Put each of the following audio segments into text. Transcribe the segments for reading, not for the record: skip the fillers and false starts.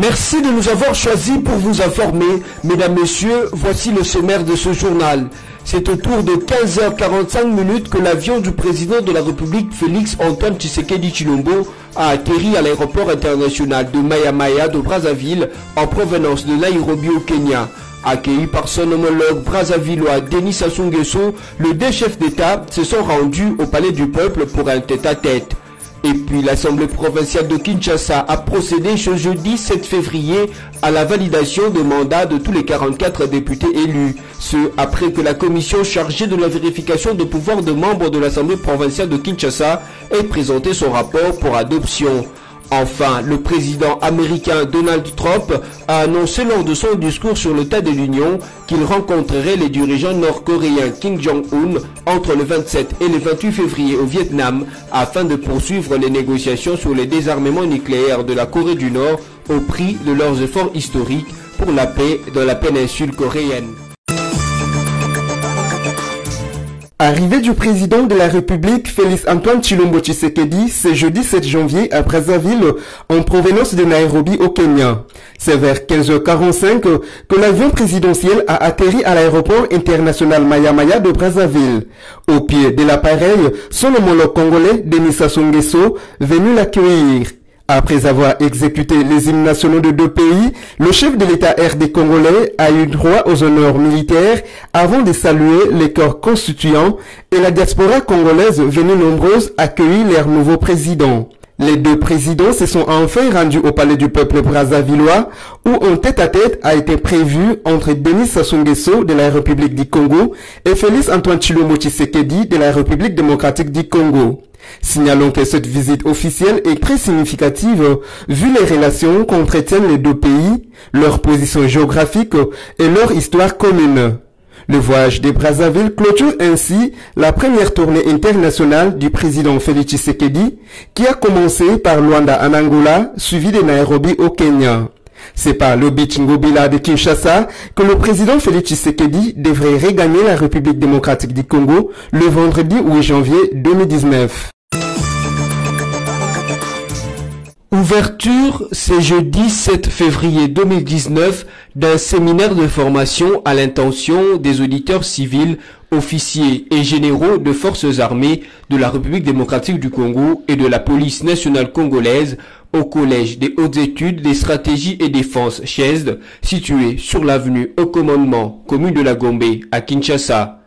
Merci de nous avoir choisis pour vous informer. Mesdames, Messieurs, voici le sommaire de ce journal. C'est autour de 15h45 que l'avion du président de la République, Félix Antoine Tshisekedi Tshilombo, a atterri à l'aéroport international de Maya-Maya de Brazzaville en provenance de Nairobi au Kenya. Accueilli par son homologue brazzavillois Denis Sassou Nguesso, les deux chefs d'État se sont rendus au Palais du Peuple pour un tête-à-tête. Et puis l'Assemblée provinciale de Kinshasa a procédé ce jeudi 7 février à la validation des mandats de tous les 44 députés élus. Ce après que la commission chargée de la vérification des pouvoirs de membres de l'Assemblée provinciale de Kinshasa ait présenté son rapport pour adoption. Enfin, le président américain Donald Trump a annoncé lors de son discours sur l'état de l'Union qu'il rencontrerait les dirigeants nord-coréens Kim Jong-un entre le 27 et le 28 février au Vietnam afin de poursuivre les négociations sur le désarmement nucléaire de la Corée du Nord au prix de leurs efforts historiques pour la paix dans la péninsule coréenne. Arrivée du président de la République, Félix Antoine Tshilombo Tshisekedi, ce jeudi 7 janvier à Brazzaville, en provenance de Nairobi au Kenya. C'est vers 15h45 que l'avion présidentiel a atterri à l'aéroport international Maya-Maya de Brazzaville. Au pied de l'appareil, son homologue congolais, Denis Sassou Nguesso, venu l'accueillir. Après avoir exécuté les hymnes nationaux de deux pays, le chef de l'État RD congolais a eu droit aux honneurs militaires avant de saluer les corps constituants et la diaspora congolaise venue nombreuse accueillir leur nouveau président. Les deux présidents se sont enfin rendus au Palais du Peuple brazzavillois où un tête-à-tête a été prévu entre Denis Sassou Nguesso de la République du Congo et Félix Antoine Tshilombo Tshisekedi de la République démocratique du Congo. Signalons que cette visite officielle est très significative vu les relations qu'entretiennent les deux pays, leur position géographique et leur histoire commune. Le voyage de Brazzaville clôture ainsi la première tournée internationale du président Félix Tshisekedi qui a commencé par Luanda en Angola, suivi de Nairobi au Kenya. C'est par le Beach Ngobila de Kinshasa que le président Félix Tshisekedi devrait regagner la République démocratique du Congo le vendredi 8 janvier 2019. Ouverture ce jeudi 7 février 2019 d'un séminaire de formation à l'intention des auditeurs civils, officiers et généraux de forces armées de la République démocratique du Congo et de la police nationale congolaise au Collège des hautes études des stratégies et défense CHESD, situé sur l'avenue au commandement commune de la Gombe à Kinshasa.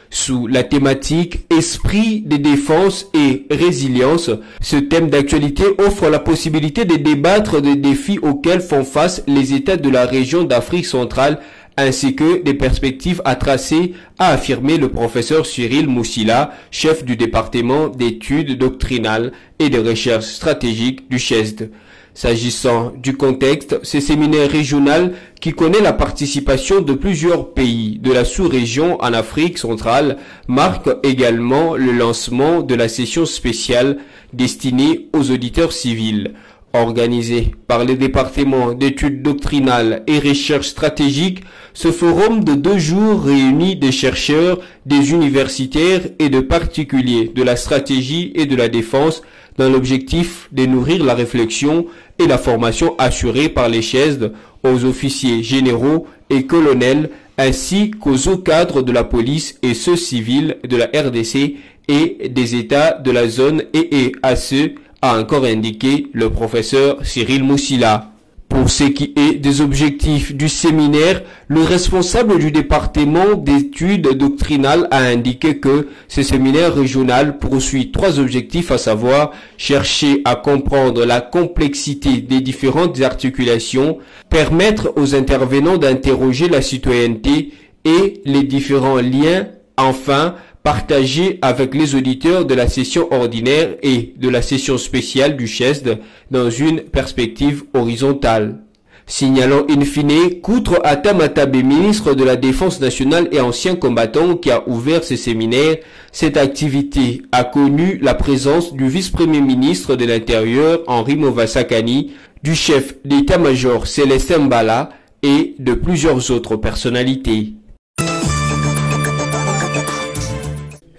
Sous la thématique Esprit de défense et résilience, ce thème d'actualité offre la possibilité de débattre des défis auxquels font face les États de la région d'Afrique centrale ainsi que des perspectives à tracer, a affirmé le professeur Cyril Moussila, chef du département d'études doctrinales et de recherche stratégique du CHESD. S'agissant du contexte, ce séminaire régional qui connaît la participation de plusieurs pays de la sous-région en Afrique centrale marque également le lancement de la session spéciale destinée aux auditeurs civils. Organisé par le département d'études doctrinales et recherche stratégique, ce forum de 2 jours réunit des chercheurs, des universitaires et de particuliers de la stratégie et de la défense dans l'objectif de nourrir la réflexion et la formation assurée par les CHESD aux officiers généraux et colonels ainsi qu'aux hauts cadres de la police et ceux civils de la RDC et des États de la zone EEAC, a encore indiqué le professeur Cyril Moussila. Pour ce qui est des objectifs du séminaire, le responsable du département d'études doctrinales a indiqué que ce séminaire régional poursuit 3 objectifs, à savoir chercher à comprendre la complexité des différentes articulations, permettre aux intervenants d'interroger la citoyenneté et les différents liens, enfin partagé avec les auditeurs de la session ordinaire et de la session spéciale du CHESD dans une perspective horizontale. Signalons in fine qu'outre Atam Atabe, ministre de la Défense nationale et ancien combattant qui a ouvert ce séminaire, cette activité a connu la présence du vice-premier ministre de l'Intérieur Henri Movasakani, du chef d'état-major Célestin Mbala et de plusieurs autres personnalités.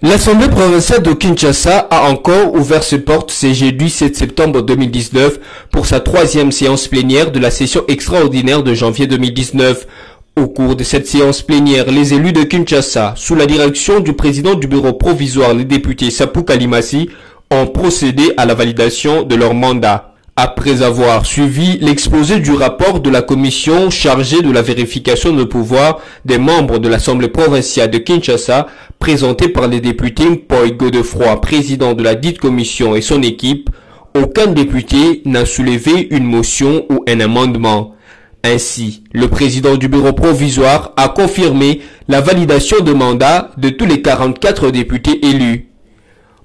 L'Assemblée provinciale de Kinshasa a encore ouvert ses portes ce jeudi 7 septembre 2019 pour sa 3e séance plénière de la session extraordinaire de janvier 2019. Au cours de cette séance plénière, les élus de Kinshasa, sous la direction du président du bureau provisoire, le député Sapou Kalimasi, ont procédé à la validation de leur mandat. Après avoir suivi l'exposé du rapport de la commission chargée de la vérification de pouvoir des membres de l'Assemblée provinciale de Kinshasa, présenté par les députés Paul Godefroy, président de la dite commission, et son équipe, aucun député n'a soulevé une motion ou un amendement. Ainsi, le président du bureau provisoire a confirmé la validation de mandat de tous les 44 députés élus.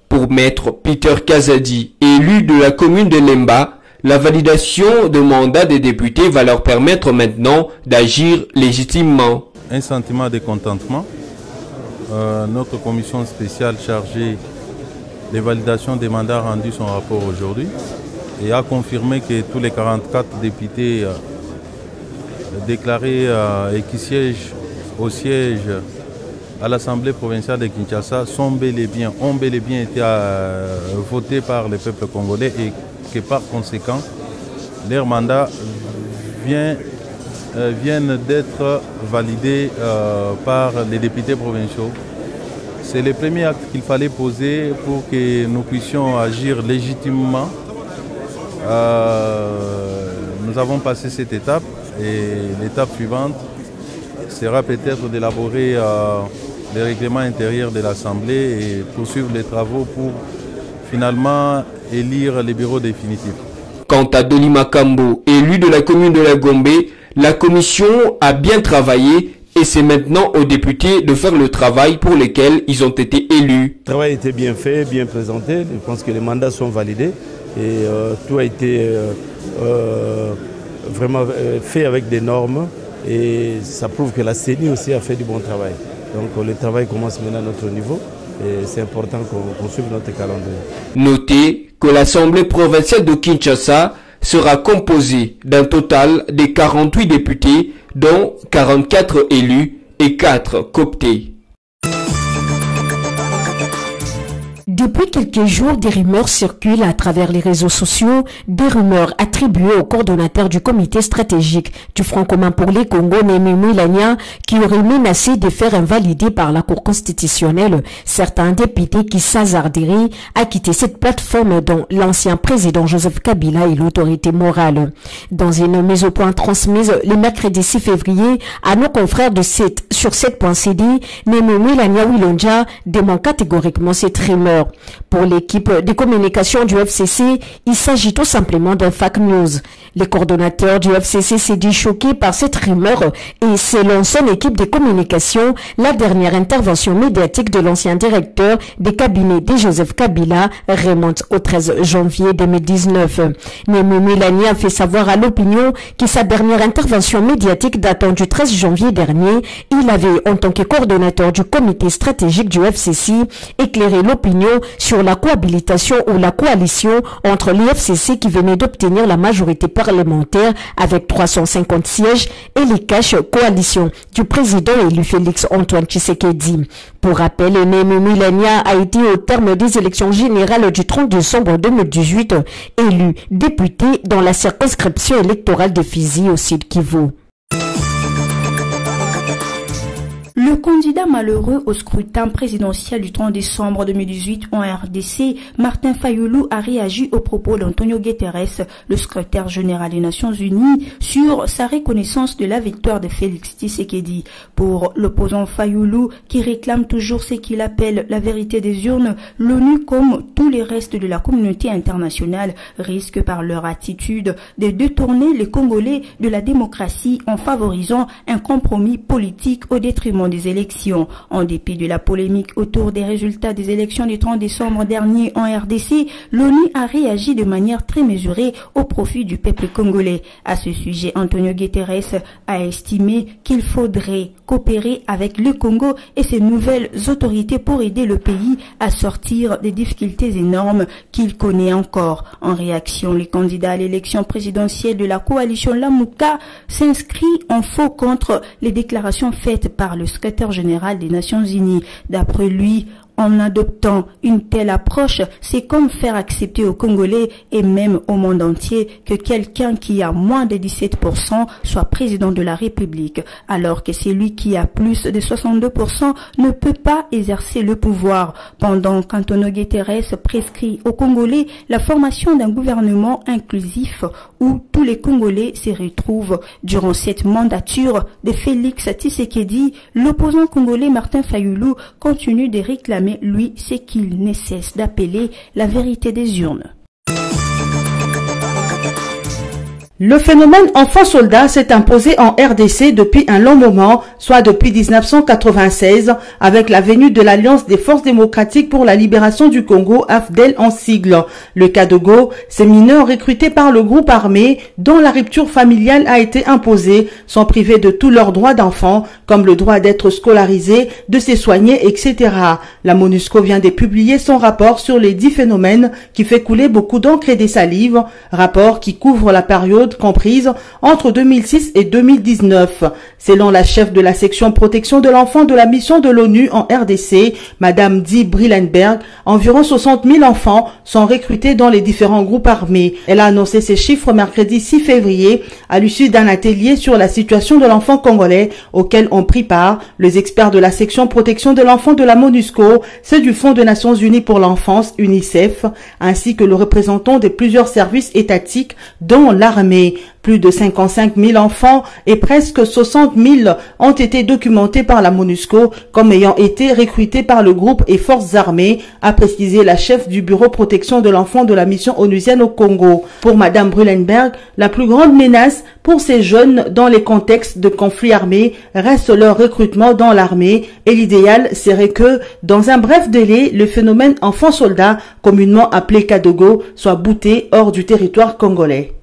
Pour maître Peter Kazadi, élu de la commune de Lemba, la validation de mandat des députés va leur permettre maintenant d'agir légitimement. Un sentiment de contentement. Notre commission spéciale chargée des validations des mandats a rendu son rapport aujourd'hui et a confirmé que tous les 44 députés déclarés et qui siègent au siège à l'Assemblée provinciale de Kinshasa ont bel et bien été votés par le peuple congolais et que par conséquent, leurs mandats viennent d'être validés par les députés provinciaux. C'est le premier acte qu'il fallait poser pour que nous puissions agir légitimement. Nous avons passé cette étape et l'étape suivante sera peut-être d'élaborer les règlements intérieurs de l'Assemblée et poursuivre les travaux pour finalement élire les bureaux définitifs. Quant à Doli Makambo, élu de la commune de la Gombe, la commission a bien travaillé et c'est maintenant aux députés de faire le travail pour lequel ils ont été élus. Le travail a été bien fait, bien présenté. Je pense que les mandats sont validés et tout a été vraiment fait avec des normes et ça prouve que la CENI aussi a fait du bon travail. Donc le travail commence maintenant à notre niveau. Et c'est important qu'on suive notre calendrier. Notez que l'Assemblée provinciale de Kinshasa sera composée d'un total de 48 députés, dont 44 élus et 4 cooptés. Depuis quelques jours, des rumeurs circulent à travers les réseaux sociaux, des rumeurs attribuées au coordonnateur du comité stratégique du Front commun pour les Congo, Némi Moulania, qui aurait menacé de faire invalider par la Cour constitutionnelle certains députés qui s'hasarderaient à quitter cette plateforme dont l'ancien président Joseph Kabila est l'autorité morale. Dans une mise au point transmise le mercredi 6 février à nos confrères de 7 sur 7.cd, Némi Moulania Wilonja dément catégoriquement cette rumeur. Pour l'équipe de communication du FCC, il s'agit tout simplement d'un fake news. Le coordonnateur du FCC s'est dit choqué par cette rumeur et selon son équipe de communication, la dernière intervention médiatique de l'ancien directeur des cabinets de Joseph Kabila remonte au 13 janvier 2019. Némi Moulania a fait savoir à l'opinion que sa dernière intervention médiatique datant du 13 janvier dernier, il avait, en tant que coordonnateur du comité stratégique du FCC, éclairé l'opinion sur la cohabilitation ou la coalition entre l'IFCC qui venait d'obtenir la majorité parlementaire avec 350 sièges et les caches coalition du président élu Félix Antoine Tshisekedi. Pour rappel, Némi Moulania a été au terme des élections générales du 30 décembre 2018 élu député dans la circonscription électorale de Fizi au Sud Kivu. Le candidat malheureux au scrutin présidentiel du 30 décembre 2018 en RDC, Martin Fayulu, a réagi aux propos d'Antonio Guterres, le secrétaire général des Nations Unies, sur sa reconnaissance de la victoire de Félix Tshisekedi. Pour l'opposant Fayulu, qui réclame toujours ce qu'il appelle la vérité des urnes, l'ONU, comme tous les restes de la communauté internationale, risque par leur attitude de détourner les Congolais de la démocratie en favorisant un compromis politique au détriment des élections. En dépit de la polémique autour des résultats des élections du 30 décembre dernier en RDC, l'ONU a réagi de manière très mesurée au profit du peuple congolais. À ce sujet, Antonio Guterres a estimé qu'il faudrait coopérer avec le Congo et ses nouvelles autorités pour aider le pays à sortir des difficultés énormes qu'il connaît encore. En réaction, les candidats à l'élection présidentielle de la coalition Lamuka s'inscrit en faux contre les déclarations faites par le secrétaire général des Nations Unies. D'après lui, En adoptant une telle approche, c'est comme faire accepter aux Congolais et même au monde entier que quelqu'un qui a moins de 17% soit président de la République, alors que celui qui a plus de 62% ne peut pas exercer le pouvoir, pendant qu'Antonio Guterres prescrit aux Congolais la formation d'un gouvernement inclusif où tous les Congolais se retrouvent. Durant cette mandature de Félix Tshisekedi, l'opposant congolais Martin Fayulu continue de réclamer lui ce qu'il ne cesse d'appeler la vérité des urnes. Le phénomène enfant-soldat s'est imposé en RDC depuis un long moment, soit depuis 1996, avec la venue de l'Alliance des forces démocratiques pour la libération du Congo, AFDEL en sigle. Le Kadogo, ces mineurs recrutés par le groupe armé, dont la rupture familiale a été imposée, sont privés de tous leurs droits d'enfant, comme le droit d'être scolarisé, de se soigner, etc. La MONUSCO vient de publier son rapport sur les 10 phénomènes qui fait couler beaucoup d'encre et des salives, rapport qui couvre la période comprise entre 2006 et 2019. Selon la chef de la section protection de l'enfant de la mission de l'ONU en RDC, Madame Di Brillenberg, environ 60 000 enfants sont recrutés dans les différents groupes armés. Elle a annoncé ces chiffres mercredi 6 février à l'issue d'un atelier sur la situation de l'enfant congolais auquel ont pris part les experts de la section protection de l'enfant de la MONUSCO, ceux du Fonds des Nations Unies pour l'enfance, UNICEF, ainsi que le représentant de plusieurs services étatiques dont l'armée. Plus de 55 000 enfants et presque 60 000 ont été documentés par la MONUSCO comme ayant été recrutés par le groupe et forces armées, a précisé la chef du bureau protection de l'enfant de la mission onusienne au Congo. Pour Madame Brullenberg, la plus grande menace pour ces jeunes dans les contextes de conflits armés reste leur recrutement dans l'armée et l'idéal serait que, dans un bref délai, le phénomène enfant-soldat, communément appelé Kadogo, soit bouté hors du territoire congolais.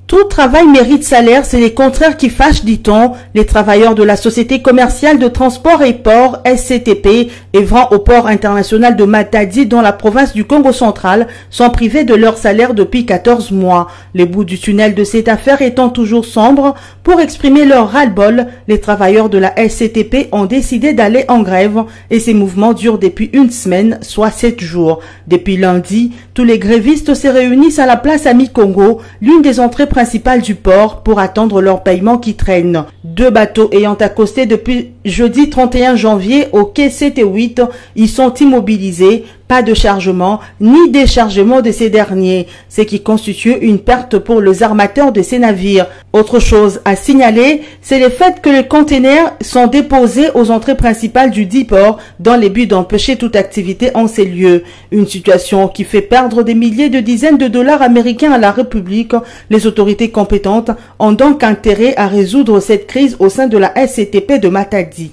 Tout travail mérite salaire, c'est les contraires qui fâchent, dit-on. Les travailleurs de la Société commerciale de transport et port, SCTP, œuvrant au port international de Matadi dans la province du Congo central, sont privés de leur salaire depuis 14 mois. Les bouts du tunnel de cette affaire étant toujours sombres, pour exprimer leur ras-le-bol, les travailleurs de la SCTP ont décidé d'aller en grève et ces mouvements durent depuis une semaine, soit 7 jours. Depuis lundi, tous les grévistes se réunissent à la place Ami-Congo, l'une des entrées principales du port, pour attendre leur paiement qui traîne. 2 bateaux ayant accosté depuis jeudi 31 janvier au quai CT8 y sont immobilisés. Pas de chargement ni déchargement de ces derniers, ce qui constitue une perte pour les armateurs de ces navires. Autre chose à signaler, c'est le fait que les containers sont déposés aux entrées principales du dit port dans le but d'empêcher toute activité en ces lieux. Une situation qui fait perdre des milliers de dizaines de dollars américains à la République. Les autorités compétentes ont donc intérêt à résoudre cette crise au sein de la SCTP de Matadi.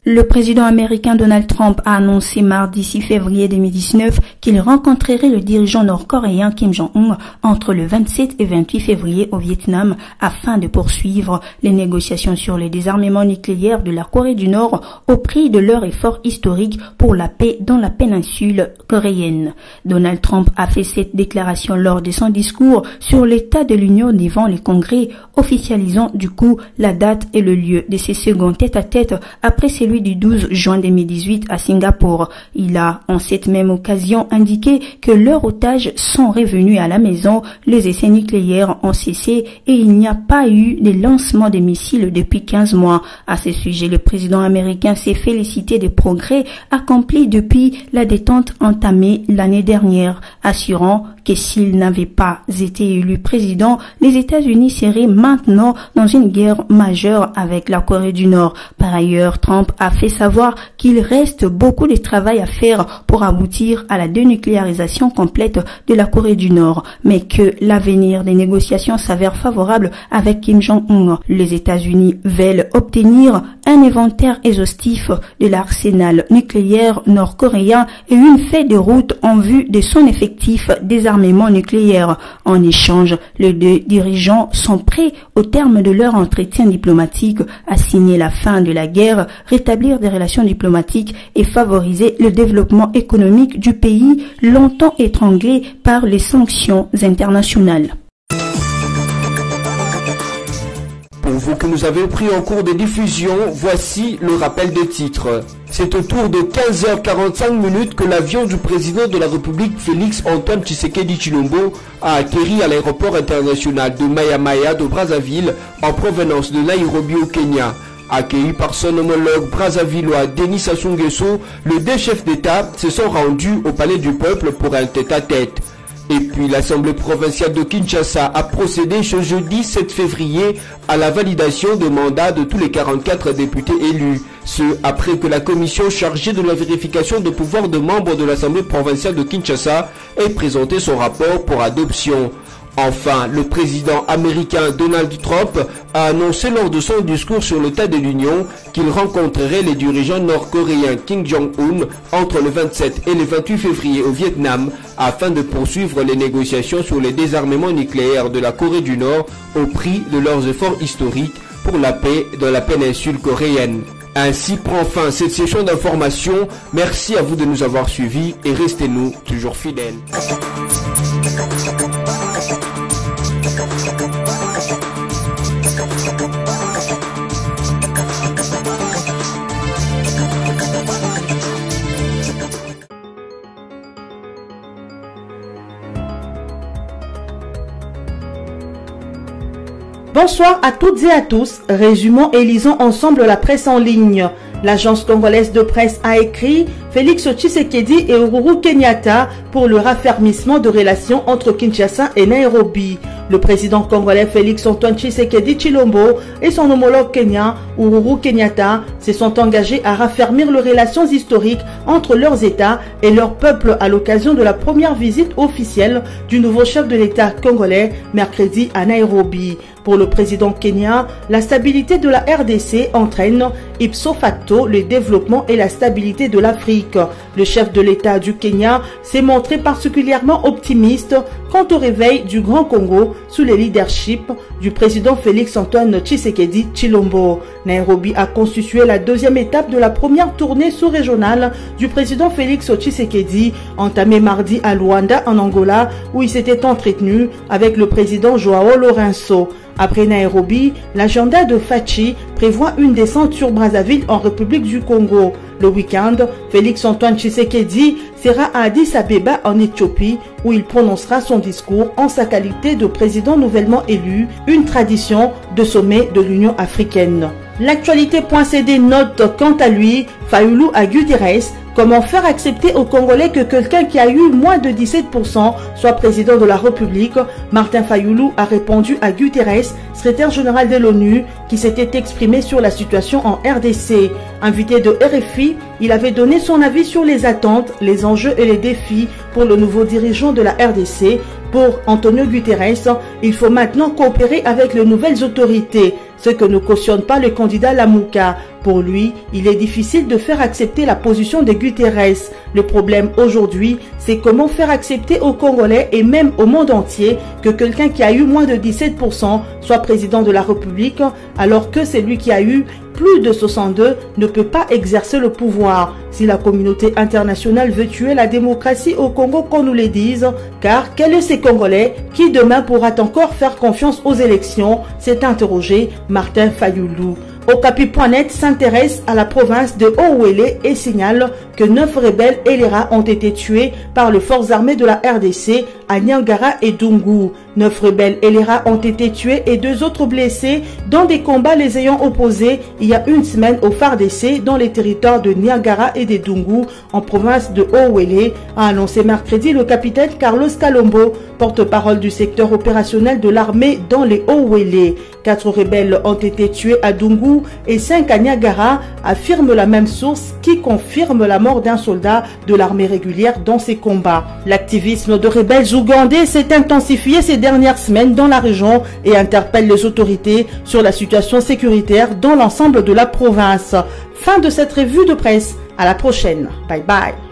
Le président américain Donald Trump a annoncé mardi 6 février 2019 qu'il rencontrerait le dirigeant nord-coréen Kim Jong-un entre le 27 et 28 février au Vietnam afin de poursuivre les négociations sur le désarmement nucléaire de la Corée du Nord au prix de leur effort historique pour la paix dans la péninsule coréenne. Donald Trump a fait cette déclaration lors de son discours sur l'état de l'Union devant le Congrès, officialisant du coup la date et le lieu de ses seconds tête-à-tête après celui du 12 juin 2018 à Singapour. Il a, en cette même occasion, indiqué que leurs otages sont revenus à la maison, les essais nucléaires ont cessé et il n'y a pas eu de lancement de missiles depuis 15 mois. À ce sujet, le président américain s'est félicité des progrès accomplis depuis la détente entamée l'année dernière, assurant que s'il n'avait pas été élu président, les États-Unis seraient maintenant dans une guerre majeure avec la Corée du Nord. Par ailleurs, Trump a fait savoir qu'il reste beaucoup de travail à faire pour aboutir à la dénucléarisation complète de la Corée du Nord, mais que l'avenir des négociations s'avère favorable avec Kim Jong-un. Les États-Unis veulent obtenir un inventaire exhaustif de l'arsenal nucléaire nord-coréen et une feuille de route en vue de son effectif désarmement nucléaire. En échange, les deux dirigeants sont prêts, au terme de leur entretien diplomatique, à signer la fin de la guerre, rétablir des relations diplomatiques et favoriser le développement économique du pays longtemps étranglé par les sanctions internationales. Pour vous que nous avez pris en cours de diffusion, voici le rappel des titres. C'est autour de 15h45 que l'avion du président de la République Félix Antoine Tshisekedi Tshilombo a atterri à l'aéroport international de Maya de Brazzaville en provenance de Nairobi au Kenya. Accueilli par son homologue brazzavillois Denis Sassou Nguesso, les deux chefs d'État se sont rendus au Palais du Peuple pour un tête-à-tête. Et puis l'Assemblée provinciale de Kinshasa a procédé ce jeudi 7 février à la validation des mandats de tous les 44 députés élus. Ce après que la commission chargée de la vérification des pouvoirs de membres de l'Assemblée provinciale de Kinshasa ait présenté son rapport pour adoption. Enfin, le président américain Donald Trump a annoncé lors de son discours sur l'état de l'Union qu'il rencontrerait les dirigeants nord-coréens Kim Jong-un entre le 27 et le 28 février au Vietnam afin de poursuivre les négociations sur le désarmement nucléaire de la Corée du Nord au prix de leurs efforts historiques pour la paix dans la péninsule coréenne. Ainsi prend fin cette session d'information. Merci à vous de nous avoir suivis et restez-nous toujours fidèles. Bonsoir à toutes et à tous. Résumons et lisons ensemble la presse en ligne. L'agence congolaise de presse a écrit Félix Tshisekedi et Uhuru Kenyatta pour le raffermissement de relations entre Kinshasa et Nairobi. Le président congolais Félix Antoine Tshisekedi Tshilombo et son homologue kenyan Uhuru Kenyatta se sont engagés à raffermir les relations historiques entre leurs États et leur peuple à l'occasion de la première visite officielle du nouveau chef de l'État congolais mercredi à Nairobi. Pour le président kenyan, la stabilité de la RDC entraîne ipso facto le développement et la stabilité de l'Afrique. Le chef de l'État du Kenya s'est montré particulièrement optimiste quant au réveil du Grand Congo sous le leadership du président Félix Antoine Tshisekedi Tshilombo. Nairobi a constitué la deuxième étape de la première tournée sous-régionale du président Félix Tshisekedi, entamée mardi à Luanda en Angola, où il s'était entretenu avec le président Joao Lourenço. Après Nairobi, l'agenda de Fachi prévoit une descente sur Brazzaville en République du Congo. Le week-end, Félix Antoine Tshisekedi sera à Addis Abeba en Éthiopie où il prononcera son discours en sa qualité de président nouvellement élu, une tradition de sommet de l'Union africaine. L'actualité.cd note quant à lui, Fayulu à Guterres, comment faire accepter aux Congolais que quelqu'un qui a eu moins de 17% soit président de la République? Martin Fayulu a répondu à Guterres, secrétaire général de l'ONU, qui s'était exprimé sur la situation en RDC. Invité de RFI, il avait donné son avis sur les attentes, les enjeux et les défis pour le nouveau dirigeant de la RDC. Pour Antonio Guterres, il faut maintenant coopérer avec les nouvelles autorités, ce que ne cautionne pas le candidat Lamouka. Pour lui, il est difficile de faire accepter la position de Guterres. Le problème aujourd'hui, c'est comment faire accepter aux Congolais et même au monde entier que quelqu'un qui a eu moins de 17% soit président de la République, alors que celui qui a eu plus de 62 ne peut pas exercer le pouvoir. Si la communauté internationale veut tuer la démocratie au Congo, qu'on nous le dise, car quel est ces Congolais qui demain pourra encore faire confiance aux élections, s'est interrogé Martin Fayulu. Okapi.net s'intéresse à la province de Haut-Uélé et signale que 9 rebelles Elera ont été tués par les forces armées de la RDC à Niangara et Dungu. 9 rebelles Elera ont été tués et 2 autres blessés dans des combats les ayant opposés il y a une semaine au FARDC dans les territoires de Niangara et de Dungu en province de Haut-Uélé, a annoncé mercredi le capitaine Carlos Kalombo, porte-parole du secteur opérationnel de l'armée dans les Haut-Uélé. 4 rebelles ont été tués à Dungu et 5 à Niagara, affirme la même source qui confirme la mort d'un soldat de l'armée régulière dans ces combats. L'activisme de rebelles ougandais s'est intensifié ces dernières semaines dans la région et interpelle les autorités sur la situation sécuritaire dans l'ensemble de la province. Fin de cette revue de presse. À la prochaine. Bye bye.